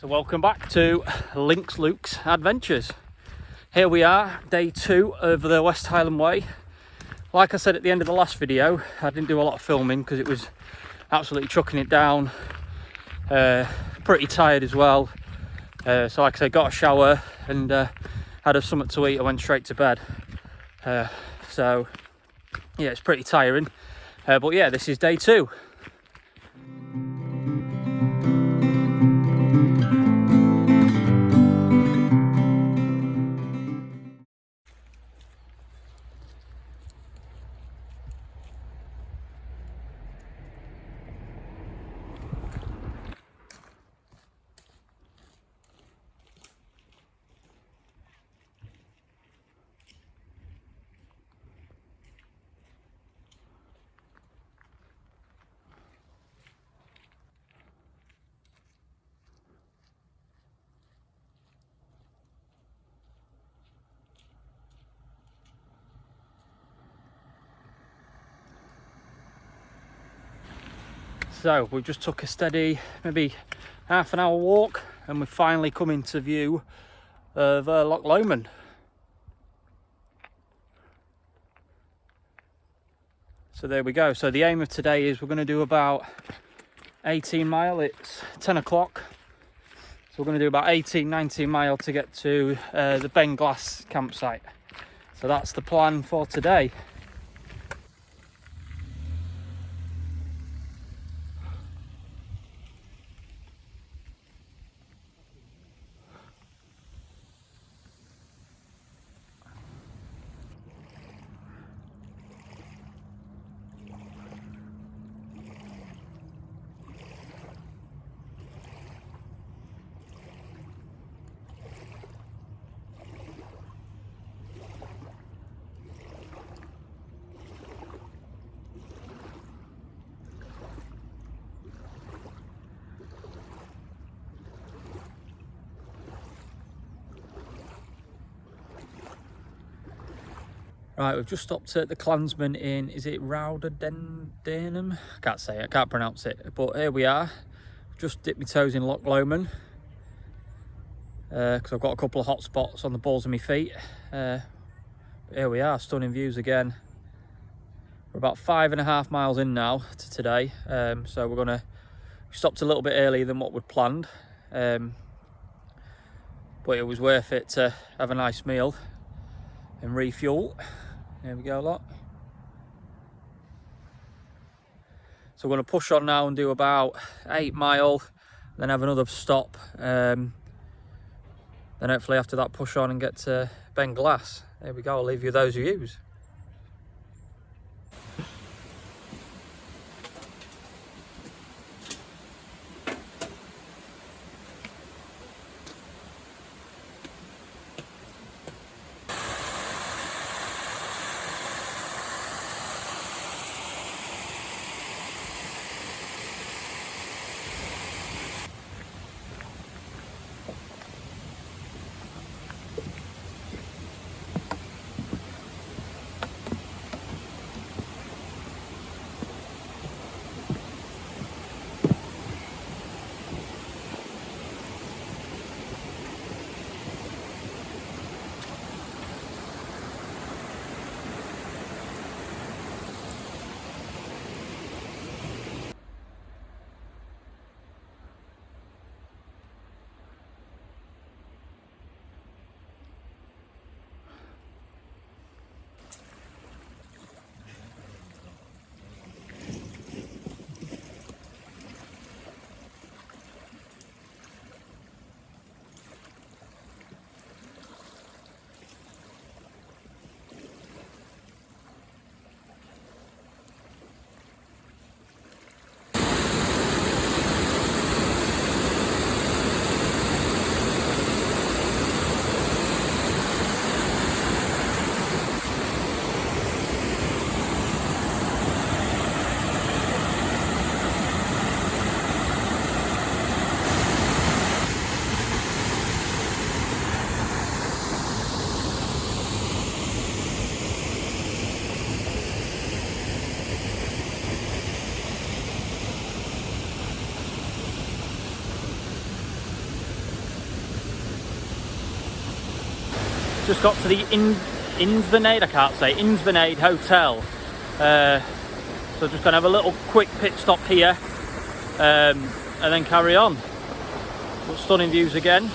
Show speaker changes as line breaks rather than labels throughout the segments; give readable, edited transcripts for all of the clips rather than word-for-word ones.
So welcome back to Luke's Adventures. Here we are, day 2 of the West Highland Way. Like I said at the end of the last video, I didn't do a lot of filming because it was absolutely chucking it down. Pretty tired as well. So like I said, got a shower and had something to eat. I went straight to bed. So yeah, it's pretty tiring. But yeah, this is day 2. So we just took a steady, maybe half an hour walk, and we've finally come into view of Loch Lomond. So there we go. So the aim of today is we're going to do about 18 mile. It's 10 o'clock. So we're going to do about 19 mile to get to the Beinglas Campsite. So that's the plan for today. Right, we've just stopped at the Clansman in, is it Rowardennan? I can't say it, I can't pronounce it. But here we are. Just dipped my toes in Loch Lomond. Because I've got a couple of hot spots on the balls of my feet. But here we are, stunning views again. We're about 5.5 miles in now to today. So we stopped a little bit earlier than what we'd planned. But it was worth it to have a nice meal and refuel. There we go, lot. So we're going to push on now and do about 8 mile, then have another stop. Then hopefully after that push on and get to Beinglas. There we go, I'll leave you those views. Just got to the Invernaid, I can't say, Invernaid Hotel. So just gonna have a little quick pit stop here, and then carry on. But stunning views again.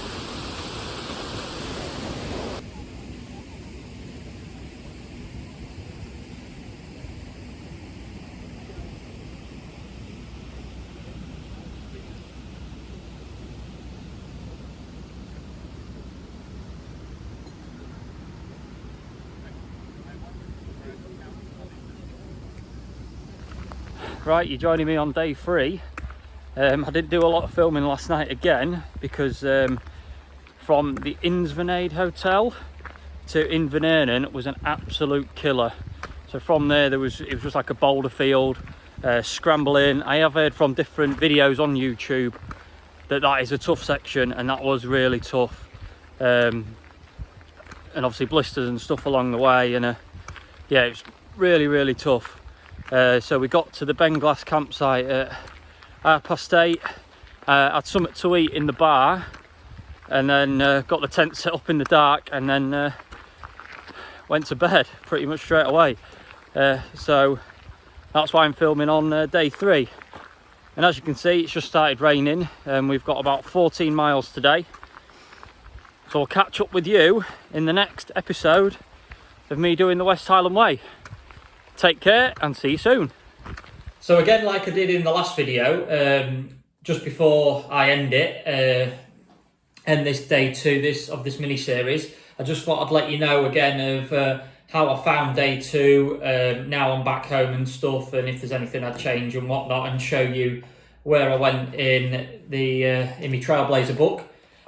Right, you're joining me on day 3. I didn't do a lot of filming last night again because from the Invernaid Hotel to Rowardennan was an absolute killer. So from there, it was just like a boulder field, scrambling. I have heard from different videos on YouTube that is a tough section, and that was really tough. And obviously blisters and stuff along the way, and yeah, it was really tough. So we got to the Beinglas Campsite at 8:30. Had something to eat in the bar, and then got the tent set up in the dark, and then went to bed pretty much straight away. So that's why I'm filming on day 3. And as you can see, it's just started raining, and we've got about 14 miles today. So I'll catch up with you in the next episode of me doing the West Highland Way. Take care and see you soon. So again, like I did in the last video, just before I end this day 2 of this mini series, I just thought I'd let you know again of how I found day 2. Now I'm back home and stuff, and if there's anything I'd change and whatnot, and show you where I went in my Trailblazer book.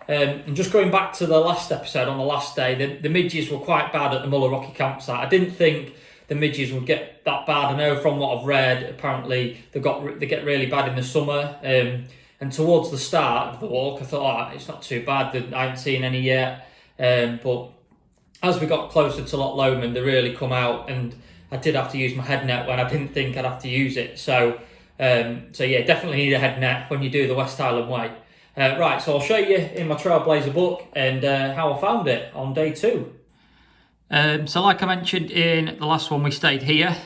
And just going back to the last episode, on the last day, the midges were quite bad at the Rocky campsite. I didn't think the midges would get that bad. I know from what I've read, apparently they get really bad in the summer. And towards the start of the walk, I thought, it's not too bad. I haven't seen any yet. But as we got closer to Loch Lomond, they really come out, and I did have to use my head net when I didn't think I'd have to use it. So yeah, definitely need a head net when you do the West Highland Way. Right, so I'll show you in my Trailblazer book and how I found it on day 2. So like I mentioned in the last one, we stayed here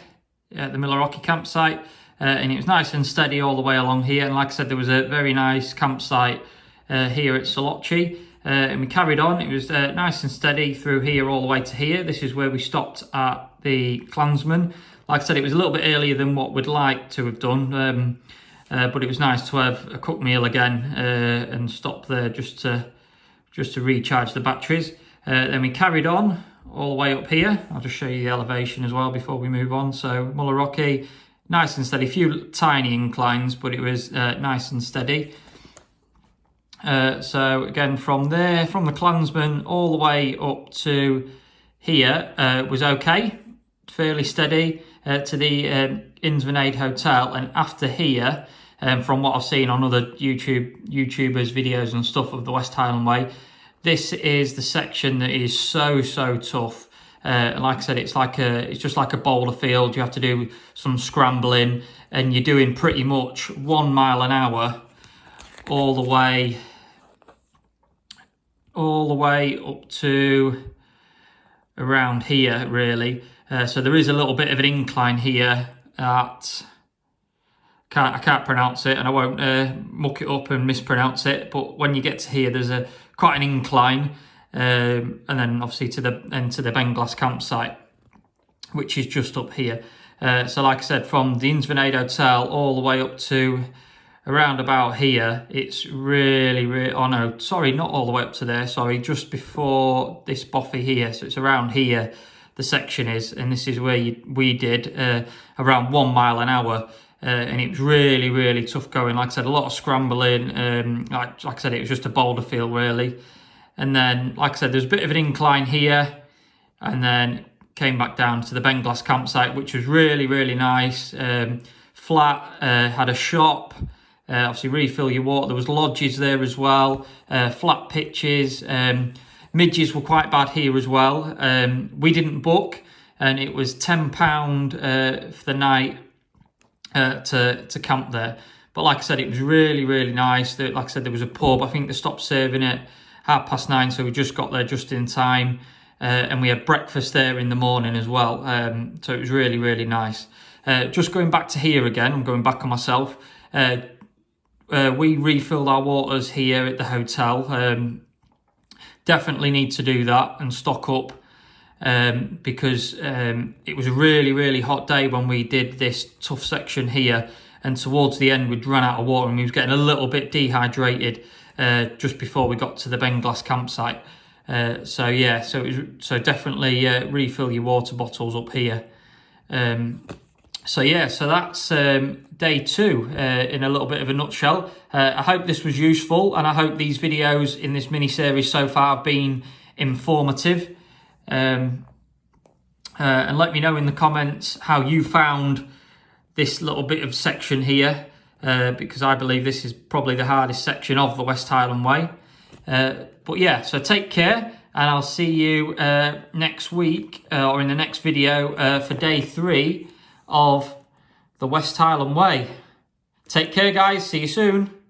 at the Rocky campsite, and it was nice and steady all the way along here. And like I said, there was a very nice campsite here at Salochi, and we carried on. It was nice and steady through here all the way to here. This is where we stopped at the Clansman. Like I said, it was a little bit earlier than what we'd like to have done, but it was nice to have a cooked meal again and stop there just to recharge the batteries. Then we carried on all the way up here. I'll just show you the elevation as well before we move on. So Rocky, nice and steady, a few tiny inclines, but it was nice and steady. So again, from there, from the Clansman all the way up to here was okay, fairly steady, to the Invernaid Hotel. And after here, from what I've seen on other YouTubers videos and stuff of the West Highland Way, this is the section that is so tough. Like I said, it's just like a boulder field. You have to do some scrambling, and you're doing pretty much 1 mile an hour all the way up to around here, really. So there is a little bit of an incline here at, I can't pronounce it, and I won't muck it up and mispronounce it, but when you get to here, there's quite an incline, and then obviously to the Beinglas Campsite, which is just up here. So like I said, from the Invernaid Hotel all the way up to around about here, it's really, oh no, sorry, not all the way up to there, sorry, just before this boffy here. So it's around here the section is, and this is where we did around 1 mile an hour. And it was really tough going. Like I said, a lot of scrambling. Like I said, it was just a boulder field, really. And then, like I said, there's a bit of an incline here, and then came back down to the Beinglas Campsite, which was really nice. Flat, had a shop, obviously refill your water. There was lodges there as well, flat pitches. Midges were quite bad here as well. We didn't book, and it was £10 for the night to camp there. But like I said, it was really nice. Like I said, there was a pub. I think they stopped serving at 9:30, so we just got there just in time. and we had breakfast there in the morning as well. So it was really, really nice. Just going back to here again, I'm going back on myself. We refilled our waters here at the hotel. Definitely need to do that and stock up, because it was a really, really hot day when we did this tough section here, and towards the end we'd run out of water and we was getting a little bit dehydrated just before we got to the Beinglas Campsite. So yeah, so definitely refill your water bottles up here. So yeah, so that's day 2 in a little bit of a nutshell. I hope this was useful, and I hope these videos in this mini series so far have been informative. And let me know in the comments how you found this little bit of section here, because I believe this is probably the hardest section of the West Highland Way. But yeah, so take care, and I'll see you next week or in the next video for day 3 of the West Highland Way. Take care, guys. See you soon.